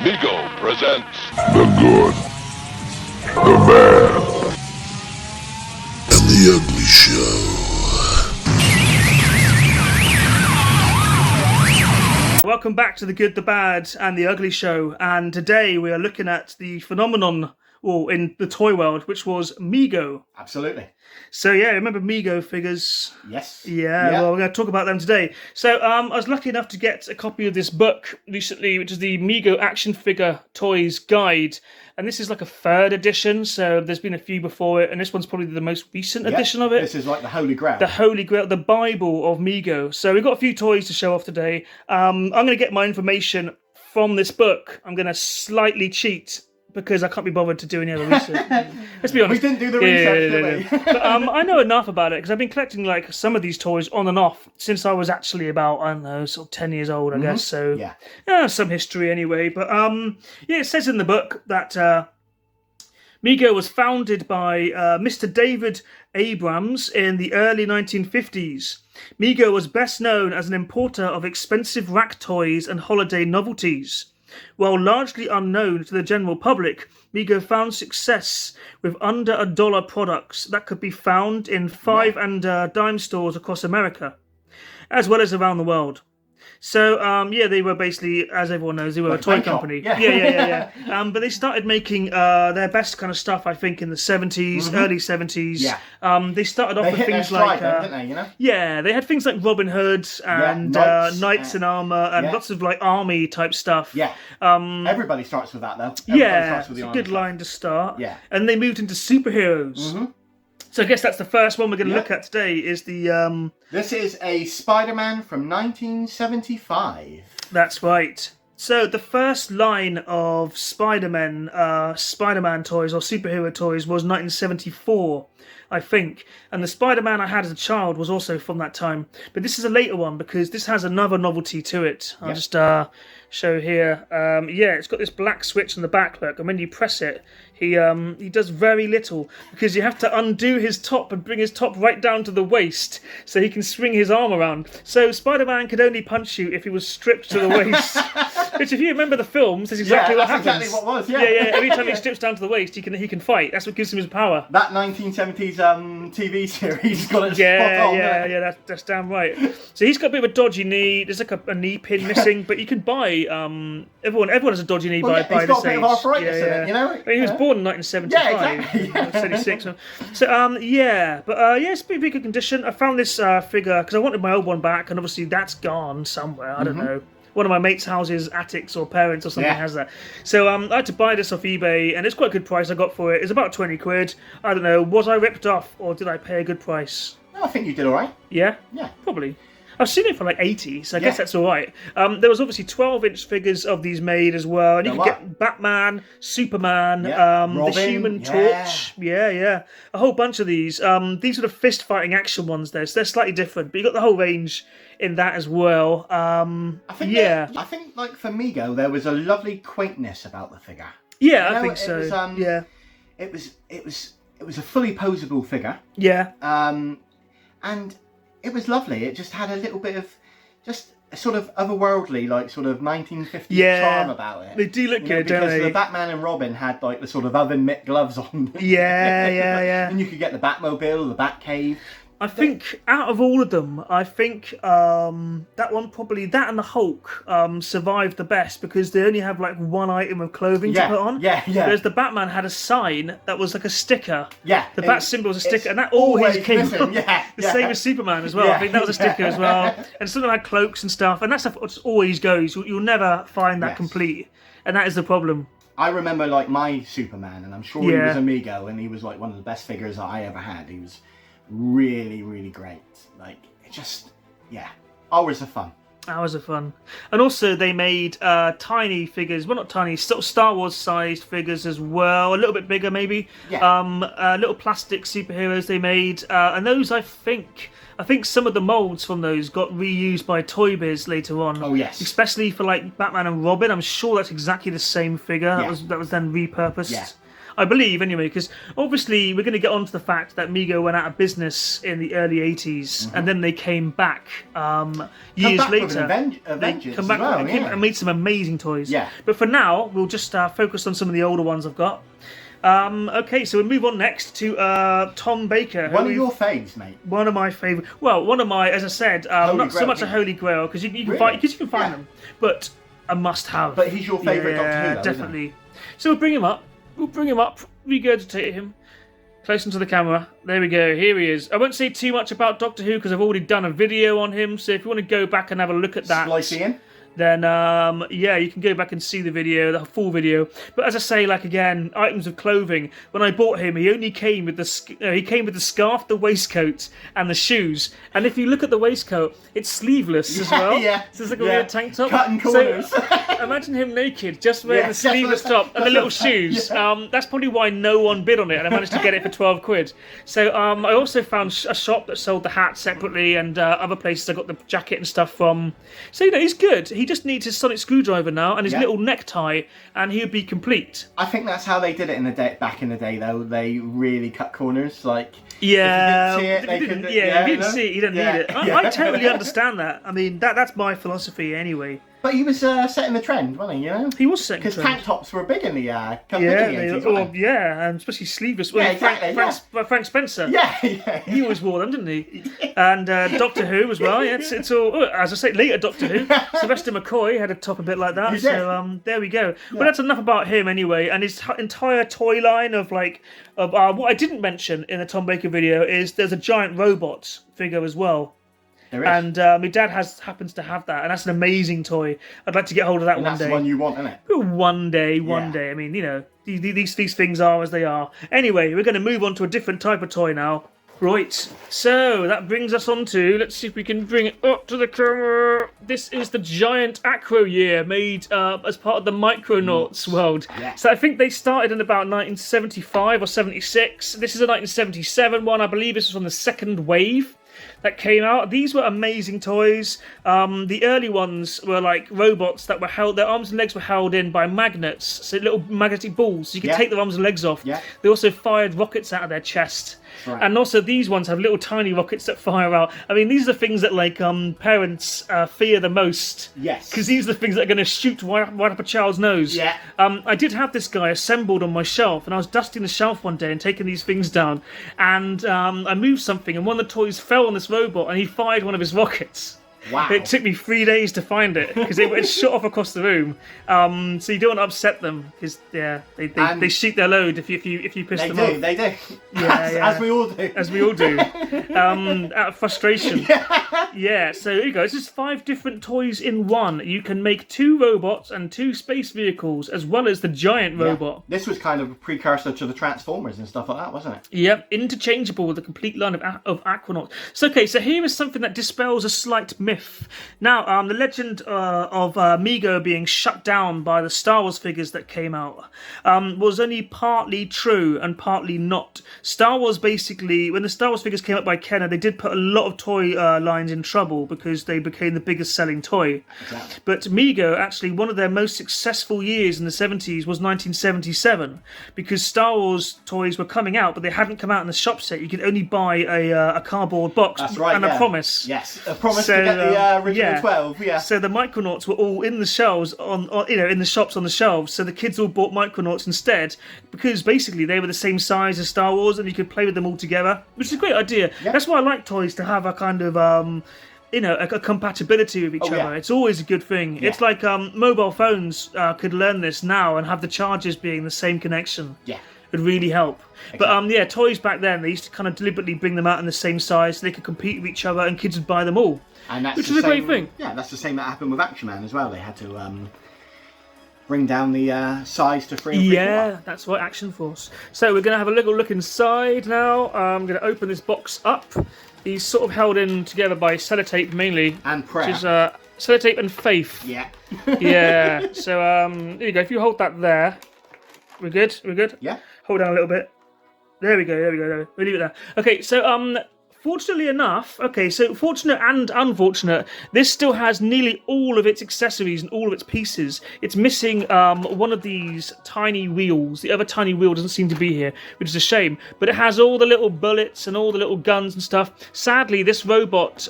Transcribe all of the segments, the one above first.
Mego presents The Good, the Bad, and the Ugly Show. Welcome back to The Good, the Bad, and the Ugly Show. And today we are looking at the phenomenon, in the toy world, which was Mego. Absolutely. So yeah, remember Mego figures? Yes. Yeah, well, we're going to talk about them today. So I was lucky enough to get a copy of this book recently, which is the Mego Action Figure Toys Guide. And this is like a third edition, so there's been a few before it, and this one's probably the most recent edition of it. This is like the Holy Grail. The Holy Grail, the Bible of Mego. So we've got a few toys to show off today. I'm going to get my information from this book. I'm going to slightly cheat, because I can't be bothered to do any other research. Let's be honest. We didn't do the research, did we? But I know enough about it because I've been collecting like some of these toys on and off since I was actually about, I don't know, sort of 10 years old, I guess. So yeah, some history anyway. But yeah, it says in the book that Mego was founded by Mr. David Abrams in the early 1950s. Mego was best known as an importer of expensive rack toys and holiday novelties. While largely unknown to the general public, Mego found success with under $1 products that could be found in 5 and dime stores across America, as well as around the world. So, they were basically, as everyone knows, they were like a toy company. Yeah. But they started making their best kind of stuff, I think, in the 70s, early 70s. Yeah. They started off with things like... didn't they, you know? Yeah, they had things like Robin Hood and Knights in Armour and lots of like army type stuff. Yeah. Everybody starts with that, though. It's a good line to start. Yeah. And they moved into superheroes. So I guess that's the first one we're going to look at today is the... This is a Spider-Man from 1975. That's right. So the first line of Spider-Man toys or superhero toys was 1974, I think. And the Spider-Man I had as a child was also from that time. But this is a later one because this has another novelty to it. I'll just show here. It's got this black switch on the back, look. And when you press it, he does very little because you have to undo his top and bring his top right down to the waist so he can swing his arm around. So Spider-Man could only punch you if he was stripped to the waist. Which, if you remember the films, that's exactly what happens. Exactly what was. Yeah. Every time he strips down to the waist, he can fight. That's what gives him his power. That 1970s TV series got it spot on. That's damn right. So he's got a bit of a dodgy knee. There's like a knee pin missing, but you can buy. Everyone has a dodgy knee by this age. He's got a bit of arthritis in it, you know. I mean, he was born in 1975. Yeah, exactly. 76. So it's pretty good condition. I found this figure because I wanted my old one back, and obviously that's gone somewhere. I don't know. One of my mates' houses, attics or parents or something has that. So I had to buy this off eBay, and it's quite a good price I got for it. It's about 20 quid. I don't know, was I ripped off or did I pay a good price? No, I think you did all right. Yeah? Yeah. Probably. I've seen it for like 80, so I guess that's all right. There was obviously 12-inch figures of these made as well. And you can get Batman, Superman, Robin, the Human Torch. Yeah. A whole bunch of these. These are the fist-fighting action ones there, so they're slightly different. But you got the whole range in that as well. I think like for Mego, there was a lovely quaintness about the figure. Yeah, I think so. It was a fully posable figure. Yeah. And it was lovely. It just had a little bit of just a sort of otherworldly, like sort of 1950s charm about it. They do look good, don't they? Because the Batman and Robin had like the sort of oven mitt gloves on. Yeah. And you could get the Batmobile, the Batcave. I think out of all of them, that one probably, that and the Hulk survived the best because they only have like one item of clothing to put on. Yeah. Whereas the Batman had a sign that was like a sticker. Yeah. The bat symbol was a sticker, and that always came from. The same as Superman as well. I think that was a sticker as well. And some of them had cloaks and stuff, and that stuff always goes. You'll never find that complete, and that is the problem. I remember like my Superman, and I'm sure he was Amigo, and he was like one of the best figures that I ever had. He was really, really great. Like, it just, hours of fun. Hours of fun. And also they made tiny figures, well not tiny, sort of Star Wars sized figures as well, a little bit bigger maybe. Little plastic superheroes they made, and those I think some of the molds from those got reused by Toy Biz later on. Oh yes. Especially for like Batman and Robin, I'm sure that's exactly the same figure that was then repurposed. Yeah. I believe anyway, because obviously we're going to get onto the fact that Mego went out of business in the early 80s, and then they came back years later. They come back and made some amazing toys. Yeah. But for now, we'll just focus on some of the older ones I've got. Okay, so we'll move on next to Tom Baker. One of your faves, mate. One of my favourite. Well, one of my, as I said, not so much a holy grail because you can find them, but a must-have. But he's your favourite Doctor Who, though, definitely. Isn't So we'll bring him up. Regurgitate him. Close into the camera. There we go. Here he is. I won't say too much about Doctor Who because I've already done a video on him. So if you want to go back and have a look at that, then you can go back and see the video, the full video. But as I say, like again, items of clothing. When I bought him, he only came with the scarf, the waistcoat, and the shoes. And if you look at the waistcoat, it's sleeveless as well. Yeah. So it's like a weird tank top. Cutting corners. So, imagine him naked, just wearing the sleeveless top and the little shoes. That's probably why no one bid on it, and I managed to get it for £12. So I also found a shop that sold the hat separately, and other places I got the jacket and stuff from. So he's good. He just needs his sonic screwdriver now and his little necktie, and he would be complete. I think that's how they did it back in the day, though. They really cut corners, like. Yeah, if you didn't see it, if you didn't see it, you don't need it. I totally understand that. I mean, that's my philosophy anyway. But he was setting the trend, wasn't he? You know, he was setting the trend. Because tank tops were big in the 80s, and especially sleeveless. Frank Spencer. Yeah, he always wore them, didn't he? And Doctor Who as well. Yeah, it's all as I say. Later Doctor Who, Sylvester McCoy had a top a bit like that. So there we go. But that's enough about him anyway. And his entire toy line of what I didn't mention in the Tom Baker video is there's a giant robot figure as well. And my dad happens to have that, and that's an amazing toy. I'd like to get hold of that one day. That's the one you want, isn't it? One day. I mean, you know, these things are as they are. Anyway, we're going to move on to a different type of toy now. Right, so that brings us on to, let's see if we can bring it up to the camera. This is the giant Acro Year made as part of the Micronauts world. Yeah. So I think they started in about 1975 or 76. This is a 1977 one. I believe this was on the second wave that came out. These were amazing toys. The early ones were like robots that were held, their arms and legs were held in by magnets, so little magnetic balls, so you could take their arms and legs off. Yeah. They also fired rockets out of their chest. Right. And also these ones have little tiny rockets that fire out. I mean, these are the things that like parents fear the most. Yes. Because these are the things that are going to shoot right up a child's nose. Yeah. I did have this guy assembled on my shelf, and I was dusting the shelf one day and taking these things down, and I moved something, and one of the toys fell on this robot, and he fired one of his rockets. Wow. It took me 3 days to find it because it went shot off across the room. So you don't want to upset them because they shoot their load if you piss them off. They do. As we all do. As we all do. Out of frustration. Yeah. So here you go. It's just 5 different toys in one. You can make 2 robots and 2 space vehicles as well as the giant robot. This was kind of a precursor to the Transformers and stuff like that, wasn't it? Yep. Interchangeable with the complete line of Aquanauts. So here is something that dispels a slight myth. Now, the legend of Mego being shut down by the Star Wars figures that came out was only partly true and partly not. Star Wars basically, when the Star Wars figures came out by Kenner, they did put a lot of toy lines in trouble because they became the biggest selling toy. Exactly. But Mego, actually, one of their most successful years in the 70s was 1977 because Star Wars toys were coming out, but they hadn't come out in the shop set. You could only buy a cardboard box a promise. Yes, a promise to get the original 12. Yeah. So the Micronauts were all in the shelves in the shops on the shelves. So the kids all bought Micronauts instead because basically they were the same size as Star Wars and you could play with them all together, which is a great idea. Yeah. That's why I like toys to have a kind of a compatibility with each other. Yeah. It's always a good thing. Yeah. It's like mobile phones could learn this now and have the chargers being the same connection. Yeah. Would really help. Exactly. But toys back then, they used to kind of deliberately bring them out in the same size so they could compete with each other and kids would buy them all. And that's which is a great thing. Yeah, that's the same that happened with Action Man as well. They had to bring down the size to 3 and 3/4. Yeah, that's what Action Force. So we're going to have a little look inside now. I'm going to open this box up. He's sort of held in together by sellotape mainly. And prayer. Which is sellotape and faith. Yeah. Yeah. So there you go. If you hold that there, we're good. We're good. Yeah. Hold down a little bit. There we go. We'll leave it there. Okay. So fortunately enough, okay, so fortunate and unfortunate, this still has nearly all of its accessories and all of its pieces. It's missing one of these tiny wheels. The other tiny wheel doesn't seem to be here, which is a shame. But it has all the little bullets and all the little guns and stuff. Sadly, this robot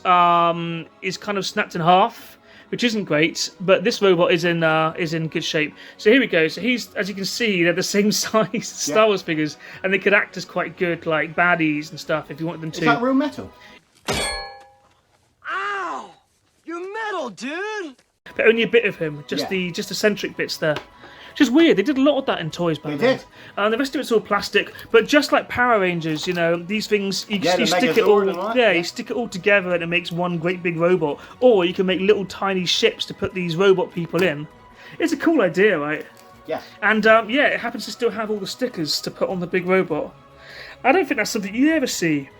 is kind of snapped in half, which isn't great, but this robot is in good shape. So here we go. So he's, as you can see, they're the same size as Star Wars figures, and they could act as quite good like baddies and stuff if you wanted them to. Is that real metal? Ow! You're metal, dude! But only a bit of him, just the eccentric bits there. Which is weird. They did a lot of that in toys back then. They did. The rest of it's all plastic, but just like Power Rangers, you know, these things you stick it all. You stick it all together and it makes one great big robot. Or you can make little tiny ships to put these robot people in. It's a cool idea, right? Yeah. And it happens to still have all the stickers to put on the big robot. I don't think that's something you ever see.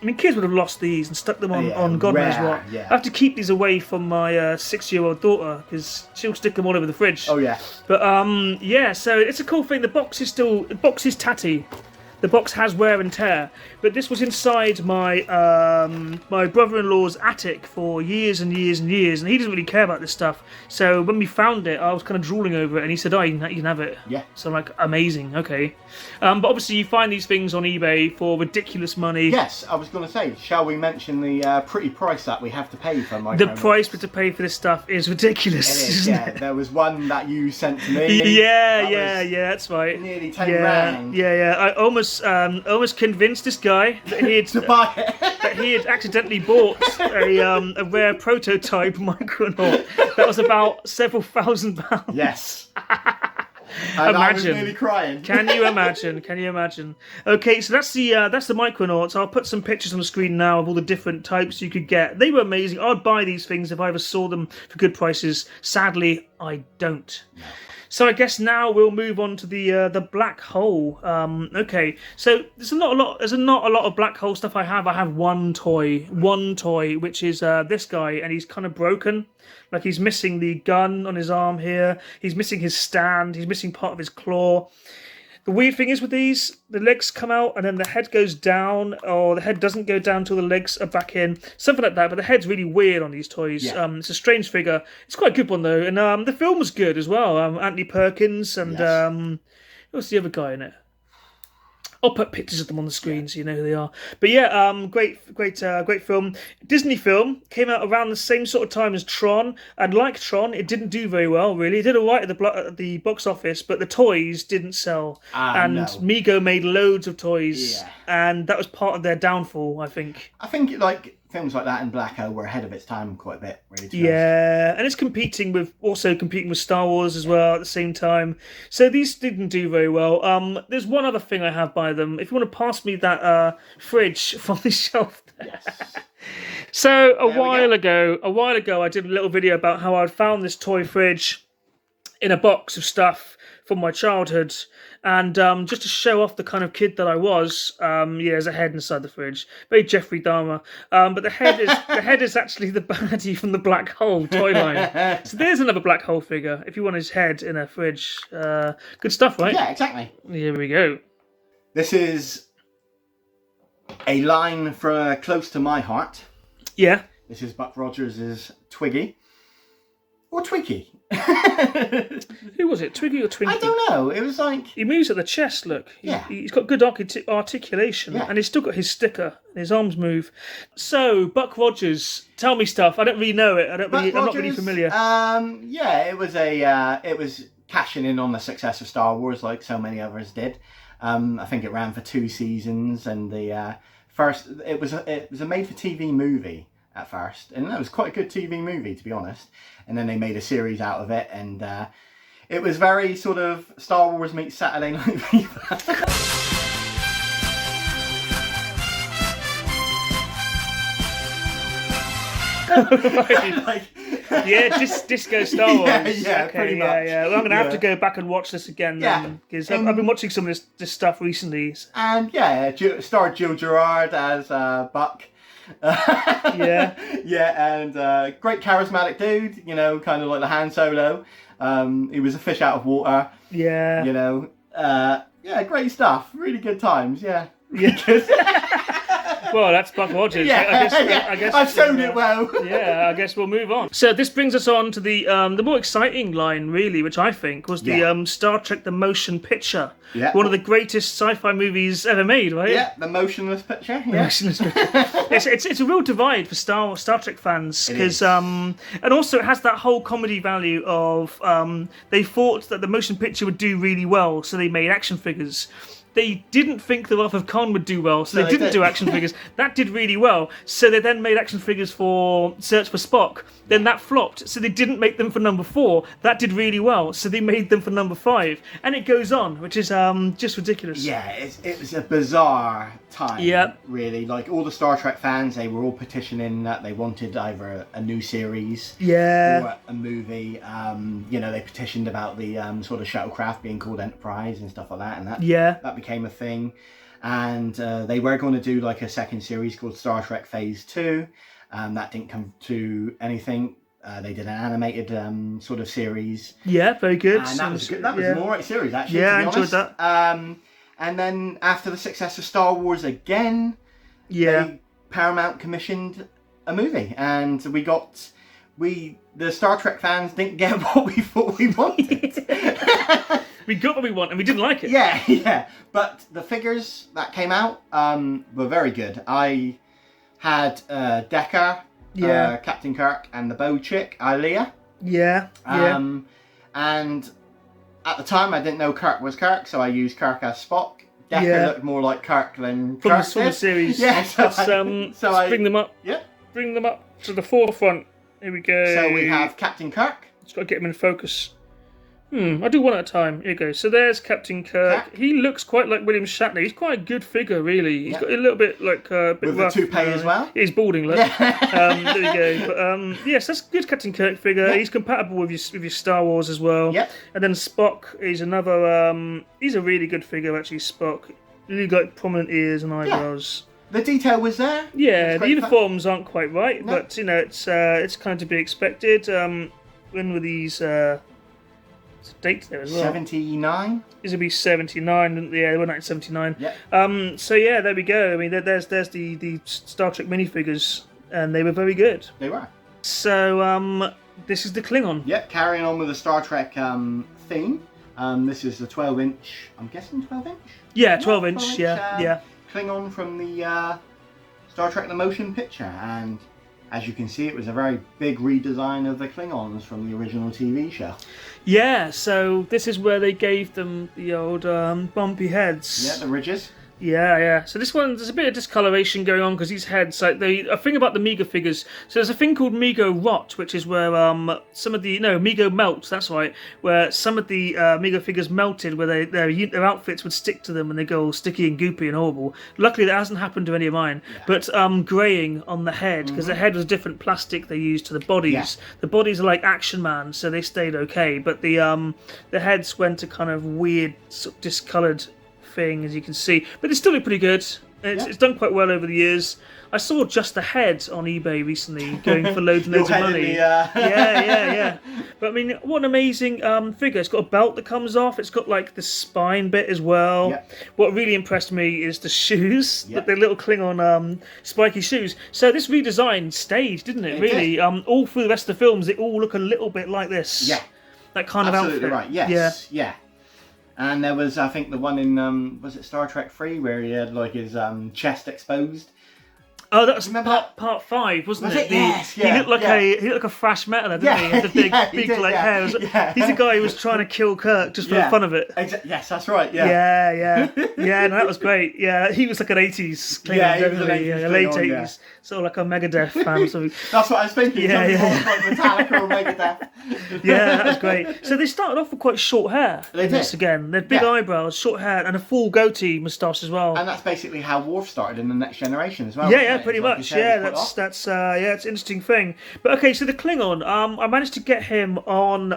I mean, kids would have lost these and stuck them on God knows what. Yeah. I have to keep these away from my 6-year-old daughter because she'll stick them all over the fridge. Oh yeah. But so it's a cool thing. The box is tatty. The box has wear and tear, but this was inside my my brother-in-law's attic for years and years and years, and he doesn't really care about this stuff. So when we found it, I was kind of drooling over it, and he said, "Oh, you can have it." Yeah. So I'm like, amazing, okay. But obviously, you find these things on eBay for ridiculous money. Yes, I was going to say, shall we mention the pretty price that we have to pay for Micronauts? The price to pay for this stuff is ridiculous. It is, isn't yeah. it? There was one that you sent to me. Yeah, that's right. Nearly 10 grand. Yeah. I almost convinced this guy that he had To buy it. that he had accidentally bought a rare prototype Micronaut that was about several £1,000s. Yes. And I was Imagine. nearly crying. Can you imagine? Okay, so that's the Micronauts. I'll put some pictures on the screen now of all the different types you could get. They were amazing. I'd buy these things if I ever saw them for good prices. Sadly, I don't. No. So I guess now we'll move on to the black hole. Okay, so there's not a lot of black hole stuff I have. I have one toy, which is this guy, and he's kind of broken. Like he's missing the gun on his arm here. He's missing his stand. He's missing part of his claw. The weird thing is with these, the legs come out and then the head goes down, or the head doesn't go down till the legs are back in. Something like that, but the head's really weird on these toys. Yeah. It's a strange figure. It's quite a good one, though. And the film was good as well. Anthony Perkins and... what's the other guy in it? I'll put pictures of them on the screen so you know who they are. But yeah, great film. Disney film, came out around the same sort of time as Tron. And like Tron, it didn't do very well, really. It did all right at the box office, but the toys didn't sell. Mego made loads of toys, and that was part of their downfall, I think. I think films like that in Black Hole were ahead of its time quite a bit, really. And it's competing with Star Wars as well at the same time. So these didn't do very well. There's one other thing I have by them. If you want to pass me that fridge from the shelf there. Yes. So a while ago, I did a little video about how I'd found this toy fridge in a box of stuff from my childhood. And just to show off the kind of kid that I was, there's a head inside the fridge. Very Jeffrey Dahmer. But the head is actually the baddie from the Black Hole toy line. So there's another Black Hole figure, if you want his head in a fridge. Good stuff, right? Yeah, exactly. Here we go. This is a line for close to my heart. Yeah. This is Buck Rogers' Twiggy. Or Twiggy. Who was it? Twiggy or Twinkie? I don't know. It was like... He moves at the chest, look. He's got good articulation. And he's still got his sticker. And his arms move. So, Buck Rogers, tell me stuff. I don't really know it. I'm not really familiar. It was cashing in on the success of Star Wars like so many others did. I think it ran for 2 seasons. And the first... It was a made-for-TV movie at first, and that was quite a good TV movie, to be honest. And then they made a series out of it, and it was very sort of Star Wars meets Saturday Night Fever. Disco Star Wars. Yeah, pretty much. Yeah. Well, I'm gonna have to go back and watch this again then, because I've been watching some of this stuff recently. And starred Jill Gerard as Buck. And great charismatic dude, kind of like the Han Solo. He was a fish out of water. Great stuff, really good times. Well, that's Buck Rogers. Yeah, I guess I've shown it well. Yeah, I guess we'll move on. So this brings us on to the more exciting line, really, which I think was the Star Trek: The Motion Picture. Yeah. One of the greatest sci-fi movies ever made, right? Yeah, the motionless picture. Yeah. Motionless picture. It's a real divide for Star Trek fans because and also it has that whole comedy value of they thought that the motion picture would do really well, so they made action figures. They didn't think the Wrath of Khan would do well, so they didn't do action figures. That did really well, so they then made action figures for Search for Spock. Then that flopped, so they didn't make them for number 4. That did really well, so they made them for number 5. And it goes on, which is just ridiculous. Yeah, it was a bizarre time, really. Like, all the Star Trek fans, they were all petitioning that they wanted either a new series or a movie. They petitioned about the sort of shuttlecraft being called Enterprise and stuff like that, and that became a thing. And they were going to do like a second series called Star Trek Phase 2. That didn't come to anything. They did an animated sort of series. Yeah, very good. And that was good. That was an alright series, actually. Yeah, I enjoyed that. And then after the success of Star Wars again, Paramount commissioned a movie, and the Star Trek fans didn't get what we thought we wanted. We got what we want, and we didn't like it. Yeah. But the figures that came out were very good. I had Decker, Captain Kirk, and the bow chick, Ilea. And at the time, I didn't know Kirk was Kirk, so I used Kirk as Spock. Decker looked more like Kirk than Kirk from the series. Yeah, let's bring them up. Yeah. Bring them up to the forefront. Here we go. So we have Captain Kirk. Just got to get him in focus. I do one at a time. Here you go. So there's Captain Kirk. He looks quite like William Shatner. He's quite a good figure, really. He's got a little bit like a bit with rough, the toupee as well. He's balding, look. There you go. But yes, that's a good Captain Kirk figure. He's compatible with your Star Wars as well. And then Spock is another. He's a really good figure, actually. Spock, really got prominent ears and eyebrows. The detail was there. Yeah, the uniforms aren't quite right, but it's kind of to be expected. When were these? Date there as well. 79. This would be 79. Yeah, they were 1979. Yeah. So yeah, there we go. I mean, there's the Star Trek minifigures, and they were very good. They were. So this is the Klingon. Yep. Carrying on with the Star Trek theme. This is the 12-inch. I'm guessing 12-inch. Yeah, 12-inch. Yeah. Klingon from the Star Trek: The Motion Picture, and as you can see, it was a very big redesign of the Klingons from the original TV show. Yeah, so this is where they gave them the old bumpy heads. Yeah, the ridges. Yeah. So this one, there's a bit of discoloration going on because these heads, like a thing about the Mego figures. So there's a thing called Mego rot, which is where some of the Mego melts. That's right, where some of the Mego figures melted, where their outfits would stick to them and they go all sticky and goopy and horrible. Luckily, that hasn't happened to any of mine. Yeah. But greying on the head because the head was different plastic they used to the bodies. Yeah. The bodies are like Action Man, so they stayed okay. But the heads went a kind of weird, sort of discoloured thing, as you can see, but they still look pretty good. It's done quite well over the years. I saw just the head on eBay recently going for loads and loads of money. Yeah. But I mean, what an amazing figure. It's got a belt that comes off. It's got like the spine bit as well. Yep. What really impressed me is the shoes, the little Klingon spiky shoes. So this redesign stayed, didn't it? Really, all through the rest of the films, they all look a little bit like this. Yeah, that kind of outfit. Absolutely right. Yes. Yeah. And there was, I think, the one in, was it Star Trek 3, where he had, like, his chest exposed? Oh, that was part 5, wasn't it? Yes, he looked like a thrash metaler, didn't he? He had the big hair. He's the guy who was trying to kill Kirk just for the fun of it. Yes, that's right, Yeah, no, that was great. Yeah, he was like an 80s Klingon, definitely. A late 80s. Sort of like a Megadeth fan or something. That's what I was thinking. Like Metallica or Megadeth. Yeah, that was great. So they started off with quite short hair. They did. This again. They had big eyebrows, short hair, and a full goatee moustache as well. And that's basically how Worf started in The Next Generation as well. Yeah, pretty much. That's it's an interesting thing. But okay, so the Klingon, I managed to get him on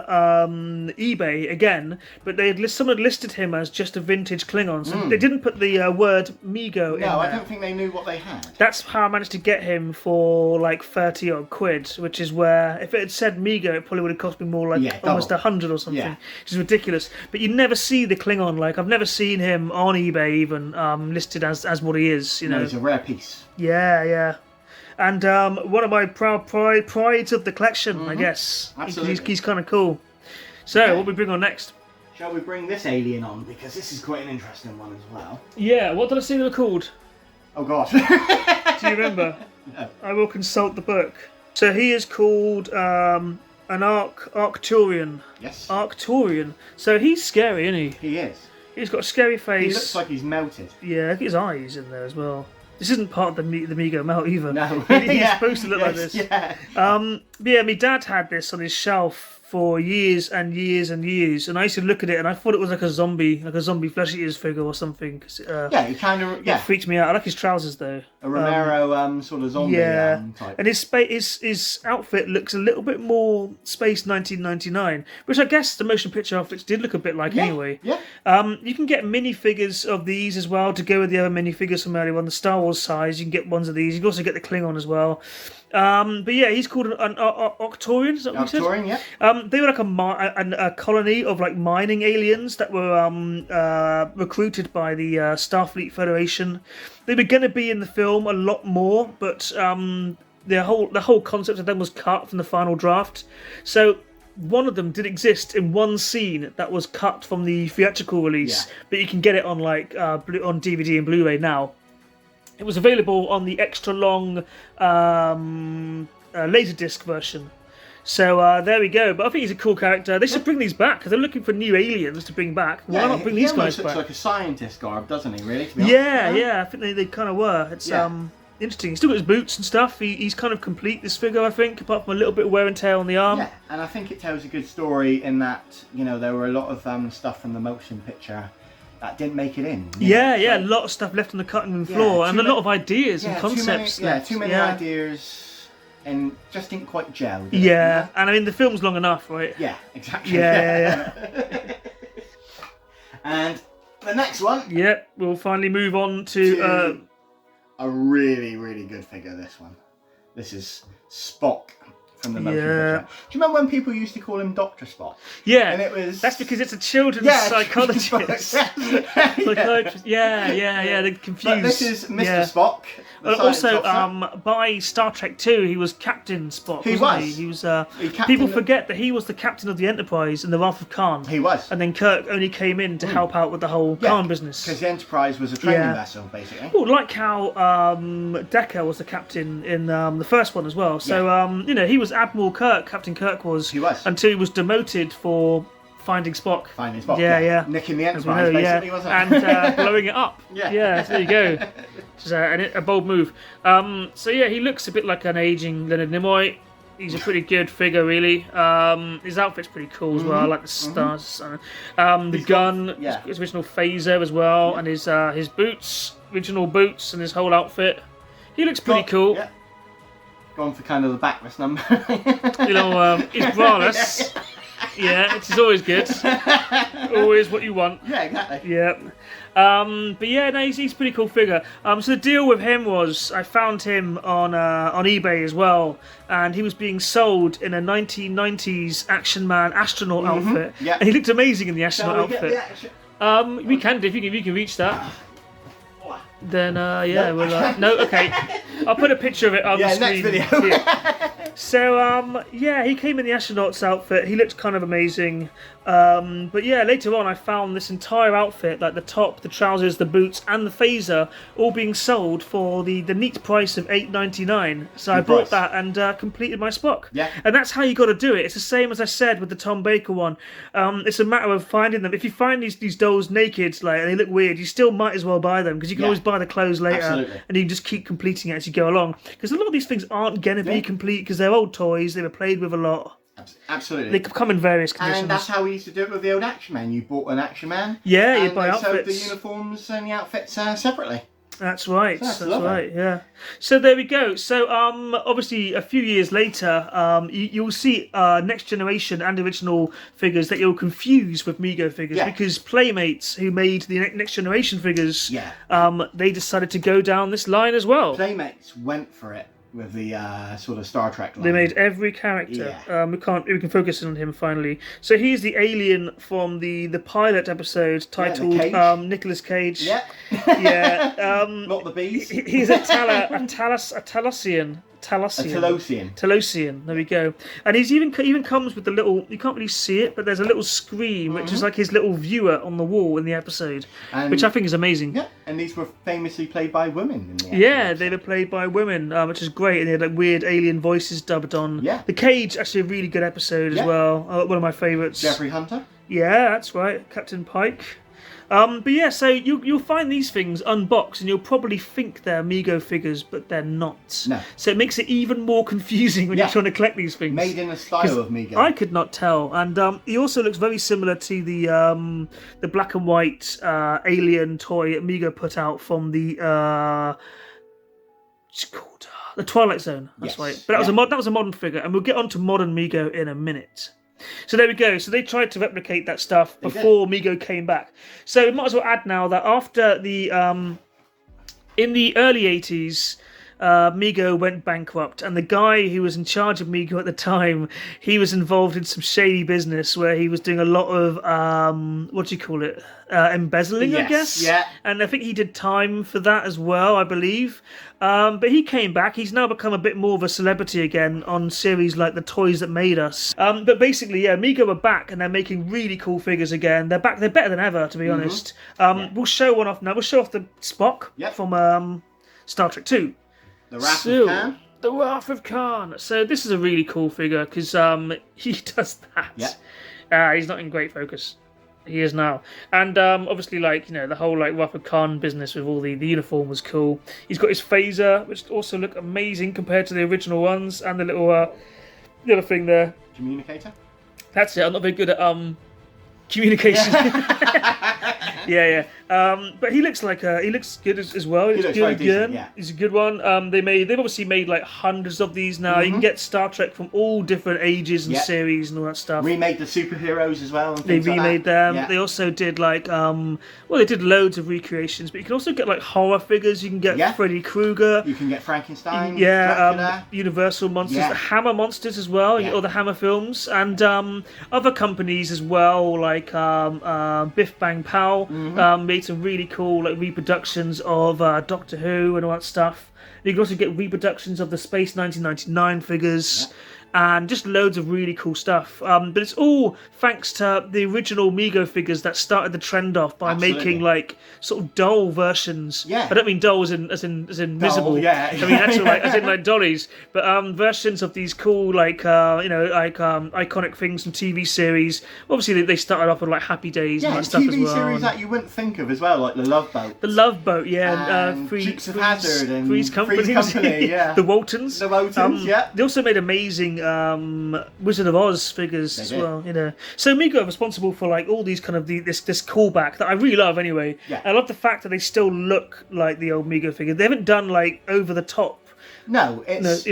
eBay again, but someone had listed him as just a vintage Klingon. So they didn't put the word Mego in there. No, I don't think they knew what they had. That's how I managed to get him for like 30 odd quid, which is where if it had said Mego, it probably would have cost me more, like almost 100 or something, which is ridiculous. But you never see the Klingon, like I've never seen him on eBay even listed as what he is. You know, it's a rare piece. Yeah. And one of my prides of the collection, I guess. Absolutely. He's kind of cool. So, what we bring on next? Shall we bring this alien on? Because this is quite an interesting one as well. Yeah, what did I say they were called? Oh, gosh. Do you remember? No. I will consult the book. So he is called an Octorion. Yes. Octorion. So he's scary, isn't he? He is. He's got a scary face. He looks like he's melted. Yeah, look at his eyes in there as well. This isn't part of the Mego melt either. No. He's supposed to look like this. Yeah. My dad had this on his shelf for years and years and years, and I used to look at it and I thought it was like a zombie Flesh Eaters figure or something. He kind of It freaked me out. I like his trousers though. A Romero sort of zombie type. And his outfit looks a little bit more Space 1999, which I guess the motion picture outfits did look a bit like anyway. Yeah. You can get minifigures of these as well to go with the other minifigures from earlier on, the Star Wars size. You can get ones of these. You can also get the Klingon as well. But yeah, he's called an Octorion. Is that what you said? Octorion, yeah. They were like a colony of like mining aliens that were recruited by the Starfleet Federation. They were going to be in the film a lot more, but the whole concept of them was cut from the final draft. So one of them did exist in one scene that was cut from the theatrical release, but you can get it on like on DVD and Blu-ray now. It was available on the extra long Laserdisc version. So there we go. But I think he's a cool character. They should bring these back because they're looking for new aliens to bring back. Why not bring these guys back? He looks like a scientist garb, doesn't he? Really? To be honest. Yeah. I think they kind of were. It's interesting. He's still got his boots and stuff. He's kind of complete, this figure, I think, apart from a little bit of wear and tear on the arm. Yeah, and I think it tells a good story in that there were a lot of stuff from the motion picture that didn't make it in. A lot of stuff left on the cutting room floor, and a lot of ideas and concepts. Too many ideas, and just didn't quite gel. Did And it? I mean the film's long enough, right? Yeah, exactly. Yeah. And the next one. Yeah, we'll finally move on to a really, really good figure. This one. This is Spock. From the motion picture. Do you remember when people used to call him Dr. Spock? Yeah, and it was that's because it's a children's psychologist. Psychiatrist. They're confused. But this is Mr. Spock. Also, by Star Trek 2, he was Captain Spock. He was. People forget that he was the captain of the Enterprise in the Wrath of Khan. He was. And then Kirk only came in to help out with the whole Khan business. Because the Enterprise was a training vessel, basically. Well, like how Decker was the captain in the first one as well. So he was Admiral Kirk. Captain Kirk was. He was. Until he was demoted for Finding Spock. Finding Spock. Yeah. Nicking the Enterprise, basically, wasn't it? And blowing it up. Yeah. So there you go. Which is a bold move. He looks a bit like an aging Leonard Nimoy. He's a pretty good figure, really. His outfit's pretty cool as well. I like the stars. The gun, his original phaser as well, and his boots, original boots, and his whole outfit. He looks pretty cool. Yeah. Gone for kind of the backless number. He's braless. Yeah, which is always good. Always what you want. Yeah, exactly. Yeah. He's a pretty cool figure. So the deal with him was I found him on eBay as well, and he was being sold in a 1990s Action Man astronaut outfit. Yeah. And he looked amazing in the astronaut outfit. We can do if you can reach that. Then no, okay. I'll put a picture of it on the screen. Next video. So he came in the astronaut's outfit. He looked kind of amazing. Later on I found this entire outfit, like the top, the trousers, the boots, and the phaser, all being sold for the neat price of $8.99. So I bought that and completed my Spock. Yeah. And that's how you got to do it. It's the same as I said with the Tom Baker one. It's a matter of finding them. If you find these dolls naked, and they look weird, you still might as well buy them because you can always buy the clothes later. Absolutely. And you can just keep completing it as you go along. Because a lot of these things aren't going to be complete because they're old toys. They were played with a lot. Absolutely. They come in various conditions. And that's how we used to do it with the old Action Man. You bought an Action Man. Yeah, you buy outfits. And outfits. they sold the uniforms and the outfits separately. That's right. So that's right. Yeah. So there we go. So obviously a few years later, you'll see Next Generation and original figures that you'll confuse with Mego figures because Playmates, who made the Next Generation figures, they decided to go down this line as well. Playmates went for it with the sort of Star Trek line. They made every character. Yeah. We can focus on him finally. So he's the alien from the pilot episode titled Nicolas Cage. Yeah. Yeah. Not the bees. He's a Talosian. Talosian. There we go. And he's even comes with the little. You can't really see it, but there's a little screen which is like his little viewer on the wall in the episode, which I think is amazing. Yeah, and these were famously played by women in the episode. Yeah, they were played by women, which is great, and they had like weird alien voices dubbed on. Yeah. The Cage, actually a really good episode as well. One of my favourites. Jeffrey Hunter. Yeah, that's right, Captain Pike. But yeah, so you'll find these things unboxed, and you'll probably think they're Mego figures, but they're not. No. So it makes it even more confusing when you're trying to collect these things. Made in the style of Mego. I could not tell, and he also looks very similar to the black and white alien toy that Mego put out from the it's called the Twilight Zone. That's right. But that was a modern figure, and we'll get onto modern Mego in a minute. So there we go. So they tried to replicate that stuff before Mego came back. So we might as well add now that after the in the early 80s, Mego went bankrupt, and the guy who was in charge of Mego at the time, he was involved in some shady business where he was doing a lot of embezzling, I guess. Yeah. And I think he did time for that as well, I believe. But he came back. He's now become a bit more of a celebrity again on series like The Toys That Made Us. But basically, Mego are back, and they're making really cool figures again. They're back. They're better than ever, to be honest. We'll show one off now. We'll show off the Spock from Star Trek 2. The Wrath of Khan. The Wrath of Khan. So this is a really cool figure because he does that. Yeah. He's not in great focus. He is now. And obviously, the whole Wrath of Khan business with all the uniform was cool. He's got his phaser, which also look amazing compared to the original ones, and the little thing there. Communicator. That's it. I'm not very good at communication. Yeah. But he looks good as well. He looks very decent, yeah. He's a good one. They've obviously made hundreds of these now. You can get Star Trek from all different ages and series and all that stuff. Remade the superheroes as well. And they remade them. Yeah. They also did they did loads of recreations. But you can also get horror figures. You can get Freddy Krueger. You can get Frankenstein. Yeah. Universal monsters, the Hammer monsters as well. All the Hammer films, and other companies as well, like Biff Bang Pow made some really cool reproductions of Doctor Who and all that stuff. You can also get reproductions of the Space 1999 figures. And just loads of really cool stuff. But it's all thanks to the original Mego figures that started the trend off by making sort of doll versions. Yeah. I don't mean dolls as in visible. Yeah. I mean actually as in dollies. But versions of these cool iconic things from TV series. Obviously they started off with Happy Days and that stuff TV as well. series that you wouldn't think of as well, like the Love Boat. The Love Boat, and Dukes of Hazzard and Three's Company, yeah. The Waltons. The Waltons, They also made amazing Wizard of Oz figures as well, So Mego are responsible for all these kind of this callback that I really love anyway. Yeah. I love the fact that they still look like the old Mego figure. They haven't done over the top. No, it's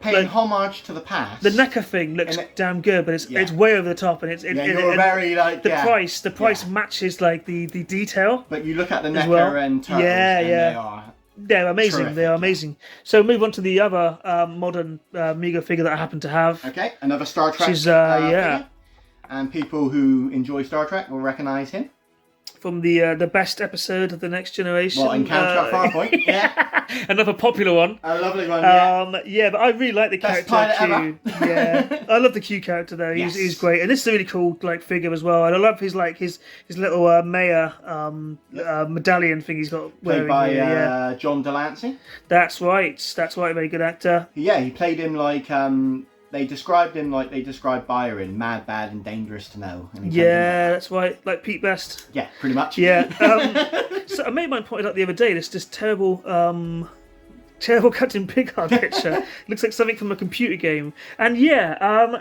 paying homage to the past. The NECA thing looks damn good, but it's way over the top, and the price matches the detail. But you look at the NECA and Turtles, and they're amazing. terrific, they are amazing. So move on to the other modern Mego figure that I happen to have. Okay, another Star Trek figure. And people who enjoy Star Trek will recognise him. From the best episode of The Next Generation. Well, Encounter at Farpoint, yeah. Another popular one. A lovely one, yeah. But I really like the Best character pilot Q. Yeah, I love the Q character though. He's great, and this is a really cool figure as well. And I love his little mayor medallion thing he's got wearing. Played by John Delancey. That's right. Very good actor. Yeah, he played him they described him like they described Byron, mad, bad, and dangerous to know. And that's right, like Pete Best. Yeah, pretty much. Yeah. So I made mine pointed out the other day. This terrible Captain Picard picture. Looks like something from a computer game. And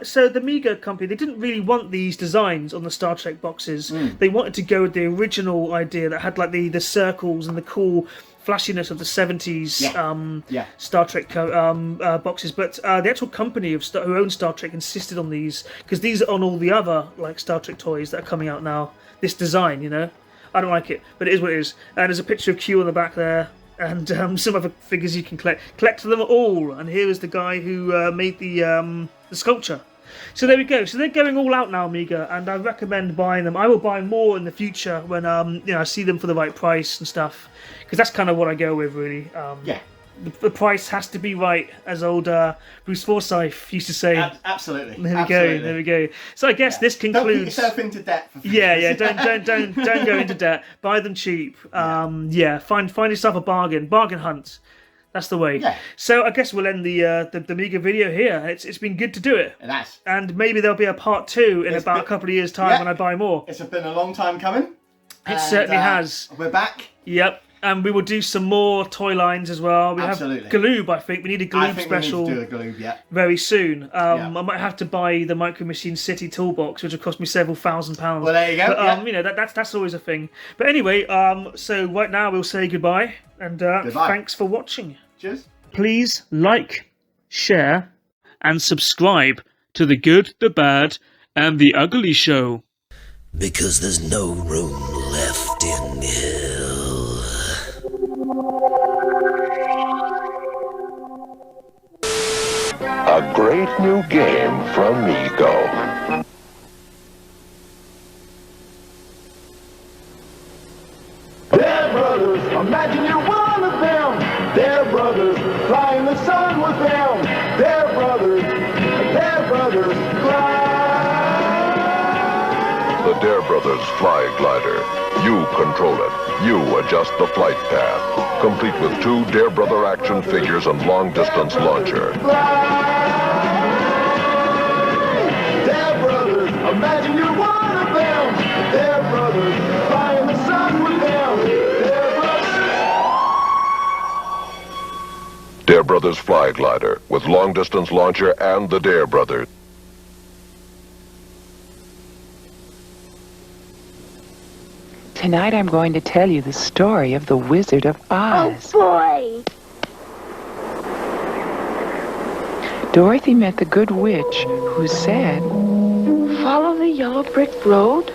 so the Mego company, they didn't really want these designs on the Star Trek boxes. They wanted to go with the original idea that had the circles and the cool flashiness of the 70s Star Trek boxes, but the actual company who owns Star Trek insisted on these because these are on all the other Star Trek toys that are coming out now. This design, I don't like it, but it is what it is. And there's a picture of Q on the back there. and some other figures you can collect. Collect them all, and here is the guy who made the sculpture. So there we go. So they're going all out now, Amiga, and I recommend buying them. I will buy more in the future when I see them for the right price and stuff, because that's kind of what I go with, really. Yeah. The price has to be right, as old Bruce Forsyth used to say. Absolutely. There we go. So I guess this concludes. Don't put yourself into debt. For yeah. Don't go into debt. Buy them cheap. Find yourself a bargain hunt. That's the way. Yeah. So I guess we'll end the Mego video here. It's been good to do it. It has. And maybe there'll be a part 2 in a couple of years' time when I buy more. It's been a long time coming. It certainly has. We're back. Yep. And we will do some more toy lines as well. We have Galoob, I think. We need a Galoob special. We need to do a Galoob, yeah. Very soon. I might have to buy the Micro Machine City toolbox, which will cost me several £1,000s. Well, there you go. But, that's always a thing. But anyway, so right now we'll say goodbye. And thanks for watching. Cheers. Please like, share, and subscribe to The Good, The Bad, and The Ugly Show. Because there's no room left in hell. A great new game from Mego. They're brothers, imagine you're one of them. They're brothers, flying the sun with them. They're brothers, fly. The Dare Brothers Fly Glider. You control it. You adjust the flight path. Complete with 2 Dare Brother action figures and long-distance launcher. They're brothers, imagine you're one of them. They're brothers, flying the sun with them. They're brothers. Dare Brothers Fly Glider with long-distance launcher and the Dare Brothers. Tonight I'm going to tell you the story of the Wizard of Oz. Oh, boy! Dorothy met the good witch who said, Follow the yellow brick road.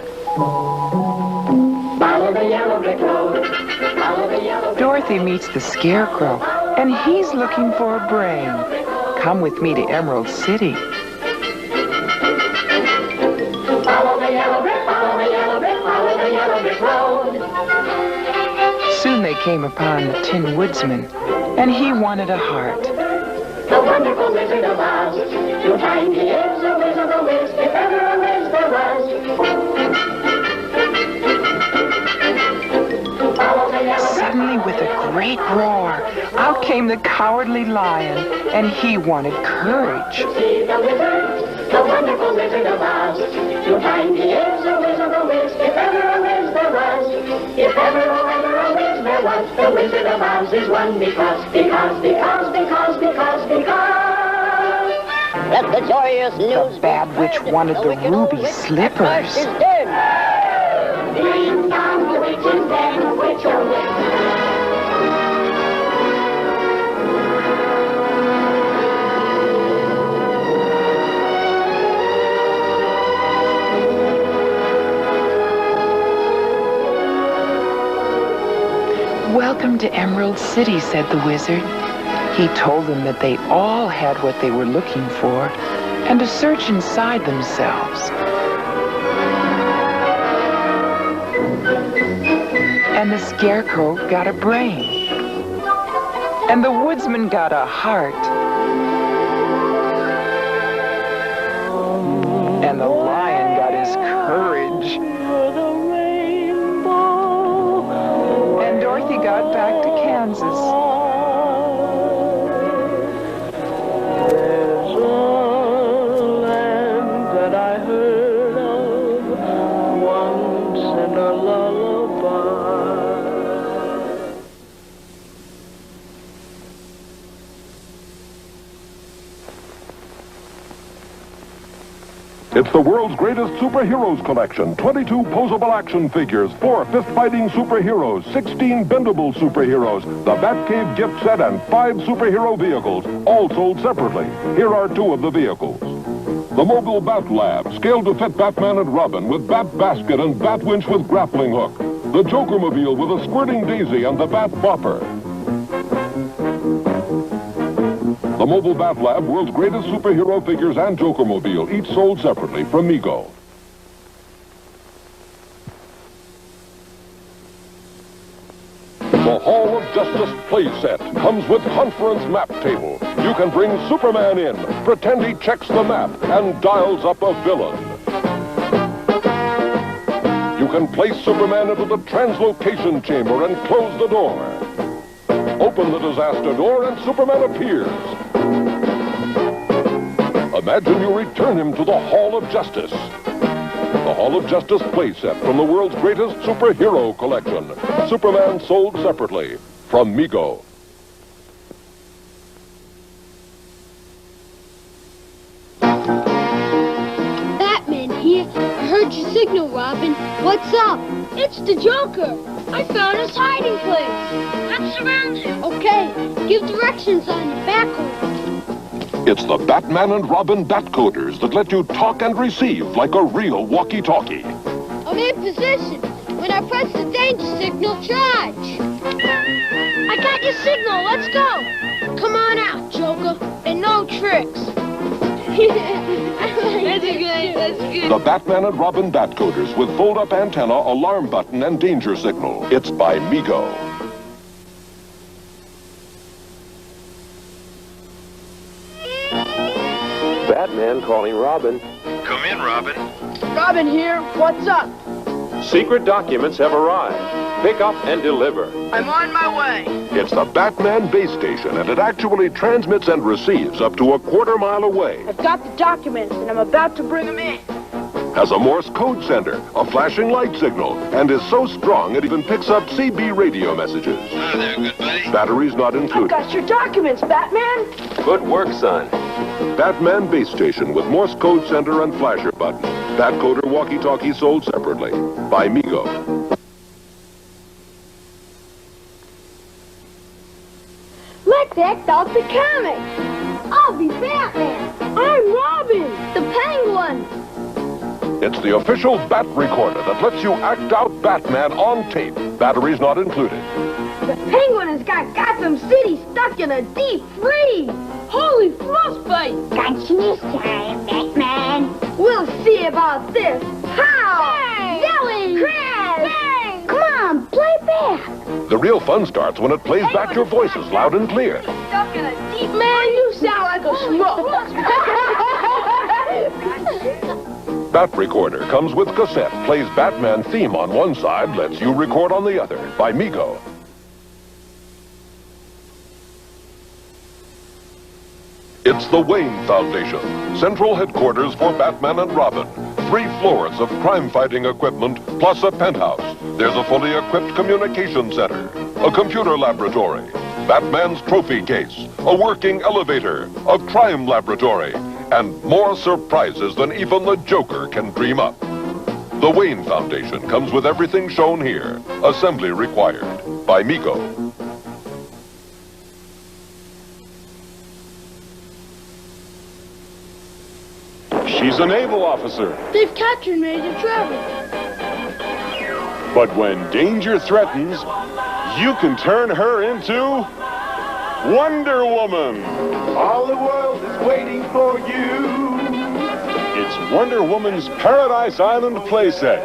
Follow the yellow brick road. Follow the yellow brick road. Dorothy meets the Scarecrow, and he's looking for a brain. Come with me to Emerald City. Follow the yellow brick, follow the yellow brick, follow the yellow brick road. Soon they came upon the Tin Woodsman, and he wanted a heart. The wonderful Wizard of Oz. You'll find he is a whiz of a whiz, if ever a whiz there was. Suddenly, with a great roar, out came the Cowardly Lion, and he wanted courage. See the wizard, the wonderful Wizard of Oz. You'll find he is a whiz of a whiz, if ever a whiz there was. If ever a whiz there was, the Wizard of Oz is one because. The joyous news. The bad witch wanted the ruby slippers. Ding dong, the witch is dead, witch oh witch. Welcome to Emerald City, said the wizard. He told them that they all had what they were looking for, and to search inside themselves. And the Scarecrow got a brain. And the Woodsman got a heart. And the Lion got his courage. And Dorothy got back to Kansas. It's the world's greatest superheroes collection. 22 posable action figures, 4 fist-fighting superheroes, 16 bendable superheroes, the Batcave gift set, and 5 superhero vehicles, all sold separately. Here are 2 of the vehicles. The mobile Bat Lab, scaled to fit Batman and Robin, with Bat Basket and Bat Winch with grappling hook. The Jokermobile with a squirting daisy and the Bat Bopper. The Mobile Bat Lab, world's greatest superhero figures and Joker-mobile, each sold separately from Mego. The Hall of Justice Playset comes with conference map table. You can bring Superman in, pretend he checks the map, and dials up a villain. You can place Superman into the translocation chamber and close the door. Open the disaster door and Superman appears. Imagine you return him to the Hall of Justice. The Hall of Justice playset from the world's greatest superhero collection. Superman sold separately from Mego. Batman here. I heard your signal, Robin. What's up? It's the Joker. I found his hiding place. Let's surround him. Okay. Give directions on the backwards. It's the Batman and Robin Batcoders that let you talk and receive like a real walkie-talkie. I'm in position. When I press the danger signal, charge. I got your signal. Let's go. Come on out, Joker. And no tricks. That's good. That's good. The Batman and Robin Batcoders with fold-up antenna, alarm button, and danger signal. It's by Mego. Batman calling Robin. Come in, Robin. Robin here. What's up? Secret documents have arrived. Pick up and deliver. I'm on my way. It's the Batman base station, and it actually transmits and receives up to a quarter-mile away. I've got the documents, and I'm about to bring them in. Has a Morse code sender, a flashing light signal, and is so strong it even picks up CB radio messages. Oh, there, good buddy. Batteries not included. I've got your documents, Batman. Good work, son. Batman base station with Morse code sender and flasher button. Batcoder walkie-talkie sold separately by Mego. Let's act out the comics. I'll be Batman. I'm Robin, the Penguin. It's the official Bat Recorder that lets you act out Batman on tape. Batteries not included. The Penguin has got Gotham City stuck in a deep freeze. Holy frostbite. Got you this time, Batman. We'll see about this. How? Bang! Yelling! Crash! Bang! Come on, play back. The real fun starts when it plays back your voices loud and clear. Stuck in a deep... Man, you sound like a smoke. Bat Recorder comes with cassette, plays Batman theme on one side, lets you record on the other by Mego. It's the Wayne Foundation, central headquarters for Batman and Robin. 3 floors of crime-fighting equipment, plus a penthouse. There's a fully equipped communication center, a computer laboratory, Batman's trophy case, a working elevator, a crime laboratory, and more surprises than even the Joker can dream up. The Wayne Foundation comes with everything shown here. Assembly required by Mego. She's a naval officer. They've captured Major Trevor. But when danger threatens, you can turn her into Wonder Woman. All the world is waiting for you. It's Wonder Woman's Paradise Island playset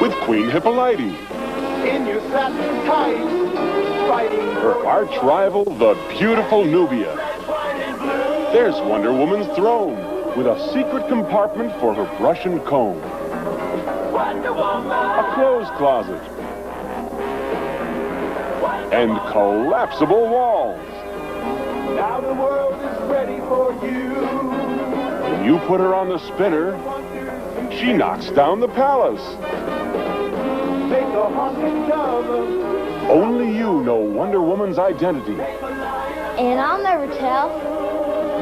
with Queen Hippolyte. In your satin tights, fighting Her arch rival, the beautiful Nubia. There's Wonder Woman's throne with a secret compartment for her brush and comb. A clothes closet. And collapsible walls. Now the world is ready for you. When you put her on the spinner, she knocks down the palace. Make a haunted dove. Only you know Wonder Woman's identity. And I'll never tell.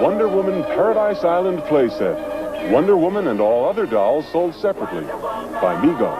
Wonder Woman Paradise Island playset. Wonder Woman and all other dolls sold separately by Mego.